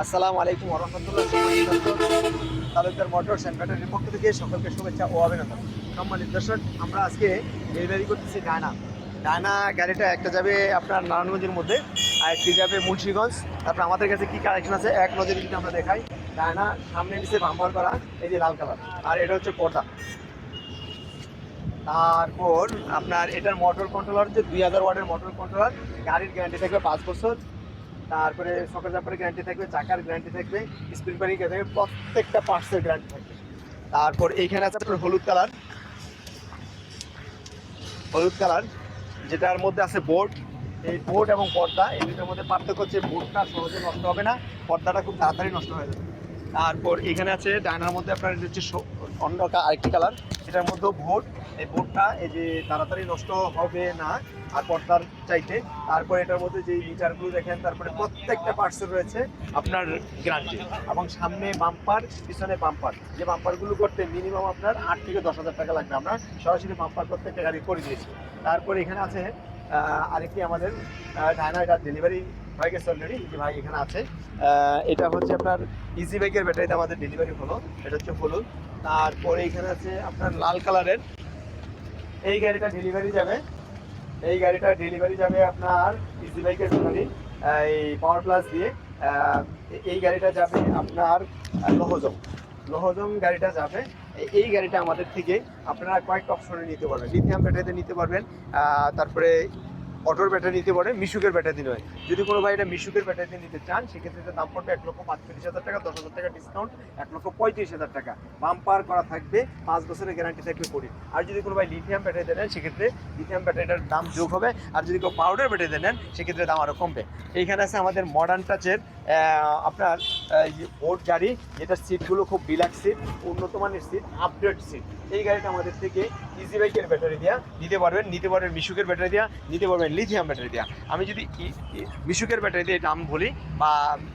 আসসালামু আলাইকুম ওয়া রাহমাতুল্লাহ। তালুকদার মোটরস অ্যান্ড ব্যাটারির পক্ষ থেকে সকলকে শুভেচ্ছা ও অভিনন্দন। সম্মানিত দর্শক, আমরা আজকে ডেলিভারি করতেছি ডায়না। ডায়না গাড়িটা একটা যাবে আপনার নারায়ণগঞ্জের মধ্যে, আর একটি যাবে মুন্সিগঞ্জ। তারপর আমাদের কাছে কী কালেকশন আছে এক নজরে যদি আমরা দেখাই। ডায়না সামনে নিচে বাম্পার করা, এই যে লাল কালার, আর এটা হচ্ছে পর্দা। তারপর আপনার এটার মোটর কন্ট্রোলার হচ্ছে 2000 ওয়াটের মোটর কন্ট্রোলার। গাড়ির গ্যারান্টি থাকবে 5 বছর। তারপরে সকেট জাম্পারের গ্যারান্টি থাকবে, চাকার গ্যারান্টি থাকবে, স্প্রিং প্যানিং থাকবে, প্রত্যেকটা পার্টসের গ্যারান্টি থাকবে। তারপর এইখানে আছে আপনার হলুদ কালার, যেটার মধ্যে আছে বোর্ড। এই বোর্ড এবং পর্দা, এই দুটোর মধ্যে পার্থক্য হচ্ছে বোর্ডটা সহজে নষ্ট হবে না, পর্দাটা খুব তাড়াতাড়ি নষ্ট হয়ে যাবে। তারপর এখানে আছে ডায়নার মধ্যে আপনার হচ্ছে অন্য আরেকটি কালার, এটার মধ্যেও বোর্ড। এই বোর্ডটা এই যে তাড়াতাড়ি নষ্ট হবে না আর পর্দার চাইতে। তারপর এটার মধ্যে যে মিটারগুলো দেখেন, তারপরে প্রত্যেকটা পার্টসের রয়েছে আপনার গ্যারান্টি। এবং সামনে বাম্পার, পিছনে বাম্পার, যে বাম্পারগুলো করতে মিনিমাম আপনার 8 থেকে 10,000 টাকা লাগবে। আমরা সরাসরি বাম্পার প্রত্যেকটা গাড়ি করে দিয়েছি। তারপর এখানে আছে আরেকটি আমাদের ডায়না, এটা ডেলিভারি হয়ে গেছে অলরেডি, যে ভাই এখানে আছে। এটা হচ্ছে আপনার ইজি বাইকের ব্যাটারিতে আমাদের ডেলিভারি হলো, এটা হচ্ছে হলুদ। তারপরে এখানে আছে আপনার লাল কালারের, এই গাড়িটা ডেলিভারি যাবে। আপনার ইজি বাইকের ব্যাটারি, এই পাওয়ার প্লাস দিয়ে। এই গাড়িটা যাবে আপনার লোহজং গাড়িটা যাবে। এই গাড়িটা আমাদের থেকে আপনারা কয়েকটা অপশনে নিতে পারবেন। লিথিয়াম ব্যাটারিতে নিতে পারবেন, তারপরে অটোর ব্যাটারি নিতে পারেন, মিশুকের ব্যাটারি নয়। যদি কোনো ভাই এটা মিশুকের ব্যাটারিতে নিতে চান, সেক্ষেত্রে এটা দাম পড়বে 1,35,000 টাকা, 10,000 টাকা ডিসকাউন্ট, 1,35,000 টাকা। বাম্পার করা থাকবে, 5 বছরের গ্যারান্টি থাকবে পড়ি। আর যদি কোনো ভাই লিথিয়াম ব্যাটারিতে নেন, সেক্ষেত্রে লিথিয়াম ব্যাটারিটার দাম যোগ হবে। আর যদি কেউ পাউডার ব্যাটারিতে নেন, সেক্ষেত্রে দাম আরও কমবে। এইখানে আছে আমাদের মডার্ন টাচের আপনার বোর্ড গাড়ি, যেটার সিটগুলো খুব রিল্যাক্স সিট, উন্নত মানের সিট, আপডেট সিট। এই গাড়িটা আমাদের থেকে ইজি বাইকের ব্যাটারি দেওয়া নিতে পারবেন মিশুকের ব্যাটারি দেওয়া নিতে পারবেন, লিথিয়াম ব্যাটারি দেওয়া। আমি যদি মিশুকের ব্যাটারি দিয়ে দাম বলি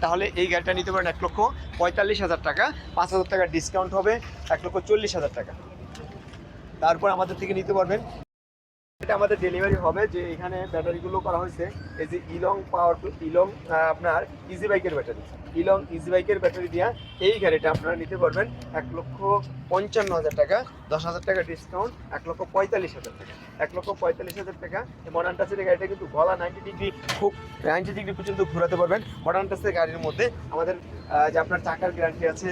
তাহলে এই গাড়িটা নিতে পারেন 1,45,000 টাকা, 5,000 টাকা ডিসকাউন্ট হবে, 1,40,000 টাকা। তারপর আমাদের থেকে নিতে পারবেন, এটা আমাদের ডেলিভারি হবে। যে এখানে ব্যাটারিগুলো করা হয়েছে, এই যে ইলং আপনার ইজি বাইকের ব্যাটারি দিয়া এই গাড়িটা আপনারা নিতে পারবেন 1,55,000 টাকা, 10,000 টাকা ডিসকাউন্ট, 1,45,000 টাকা। 1,45,000 টাকা। এই মডার্ন টাচের গাড়িটা কিন্তু গলা 90 ডিগ্রি পর্যন্ত ঘোরাতে পারবেন। মডার্ন টাচের গাড়ির মধ্যে আমাদের যে আপনার চাকার গ্যারান্টি আছে,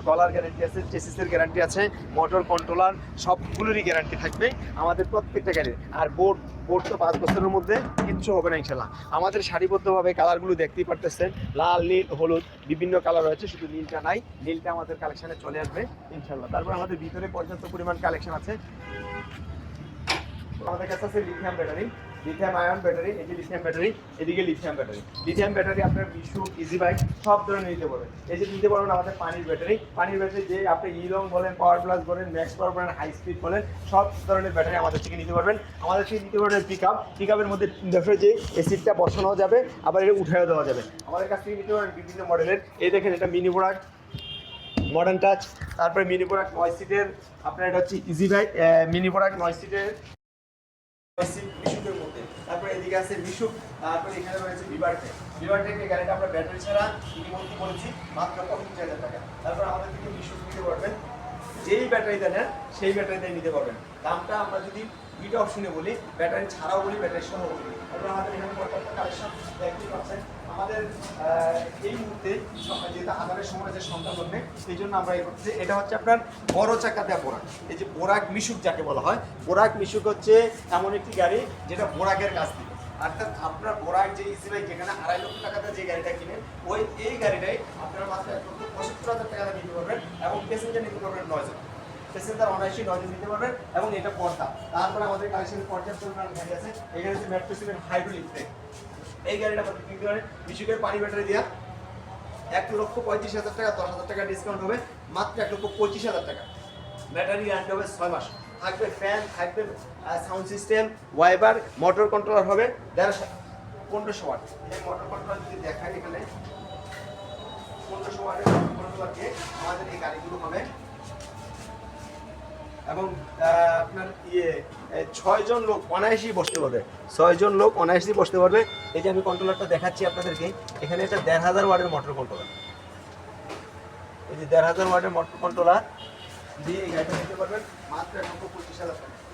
গলার গ্যারান্টি আছে, চেসিসের গ্যারান্টি আছে, মোটর কন্ট্রোলার সবগুলোরই গ্যারান্টি থাকবে আমাদের প্রত্যেকটা গাড়ির। আর বোর্ড তো 5 বছরের মধ্যে কিচ্ছু হবে না ইনশাল্লাহ। আমাদের সারিবদ্ধভাবে কালারগুলো দেখতেই পারতেছেন, লাল, নীল, হলুদ, বিভিন্ন কালার রয়েছে, শুধু নীলটা নাই। নীলটা আমাদের কালেকশানে চলে আসবে ইনশাল্লাহ। তারপর আমাদের ভিতরে পর্যাপ্ত পরিমাণ কালেকশন আছে। আমাদের কাছে আছে লিথিয়াম আয়ন ব্যাটারি, এই যে লিথিয়াম ব্যাটারি, এদিকে লিথিয়াম ব্যাটারি আপনার মিশুক, ইজি বাইক সব ধরনের নিতে পারবেন। এই যে নিতে পারবেন আমাদের পানির ব্যাটারি যে আপনি ইলং বলেন, পাওয়ার প্লাস বলেন, ম্যাক্স পাওয়ার বলেন, হাই স্পিড বলেন, সব ধরনের ব্যাটারি আমাদের থেকে নিতে পারবেন। আমাদের থেকে নিতে পারবেন পিকআপের মধ্যে দেখে যে এসিডটা বসানো যাবে, আবার এটা উঠাও দেওয়া যাবে। আমাদের কাছ থেকে নিতে পারবেন বিভিন্ন মডেলের। এই দেখেন, এটা মিনি বোরাক মডার্ন টাচ। তারপরে মিনি বোরাক 9 সিটের আপনার, এটা হচ্ছে ইজি বাইক মিনি বোরাক 9 সিটের মিশুকের মধ্যে। তারপরে এদিকে আছে মিশুক। তারপরে এখানে রয়েছে বিভারটেক গাড়িটা আমরা ব্যাটারি ছাড়া ইতিমধ্যে বলেছি মাত্র 25,000 টাকা। তারপর আমাদের থেকে মিশুক নিতে পারবেন, যেই ব্যাটারিতে নেন সেই ব্যাটারিতে নিতে পারবেন। দামটা আমরা যদি দুইটা অপশনে বলি, ব্যাটারি ছাড়াও বলি, ব্যাটারি সহ বলি। তারপর আমাদের এখানে পর্যাপ্ত কালেকশন দেখতে পাচ্ছেন। আমাদের এই মুহূর্তে যেটা আধারের সময় যে সংখ্যা জন্যে, সেই জন্য আমরা এই করতেছি। এটা হচ্ছে আপনার বড় চাকা দেওয়া বোরাক, এই যে বোরাক মিশুক যাকে বলা হয়। বোরাক মিশুক হচ্ছে এমন একটি গাড়ি যেটা বোরাকের কাছ থেকে, অর্থাৎ আপনার বোরাক যে ইজি বাইক যেখানে 2.5 লক্ষ টাকাতে যে গাড়িটা কিনেন, এই গাড়িটাই আপনার মাত্র 1,75,000 টাকাতে নিতে পারবেন। এবং প্যাসেঞ্জার নিতে পারবেন 9 জন, প্যাসেঞ্জার অনায়াসী 9 জন নিতে পারবেন। এবং এটা পর্দা। তারপরে আমাদের কালেকশনের পর্যাপ্ত পরিমাণ গাড়ি আছে। এখানে হচ্ছে মেট্রো সিমের হাইড্রোলিক, এই গাড়িটা আমাদের কিনতে পারেন মিশুকের পানি ব্যাটারি দিয়া 1,35,000 টাকা, 10,000 টাকা ডিসকাউন্ট হবে, মাত্র 1,25,000 টাকা। ব্যাটারি গ্যারান্টি হবে 6 মাস। থাকবে ফ্যান, থাকবে sound system, wiper, motor controller হবে 1500 ওয়াট। এই মোটর কন্ট্রোলার যদি দেখাই, এখানে 1500 ওয়াটের মোটর কন্ট্রোলার দিয়ে আমাদের এই গাড়িগুলো হবে। এবং আপনার 6 জন লোক অনায়াসী বসতে পারবে, 6 জন লোক অনায়াসী বসতে পারবে। এই যে আমি কন্ট্রোলারটা দেখাচ্ছি আপনাদেরকে, এখানে একটা 1,500 ওয়াটের মোটর কন্ট্রোলার। এই যে 1500 ওয়াটের মোটর কন্ট্রোলার দিয়ে এই গাড়িটা নিতে পারবেন মাত্র 1,25,000 টাকা।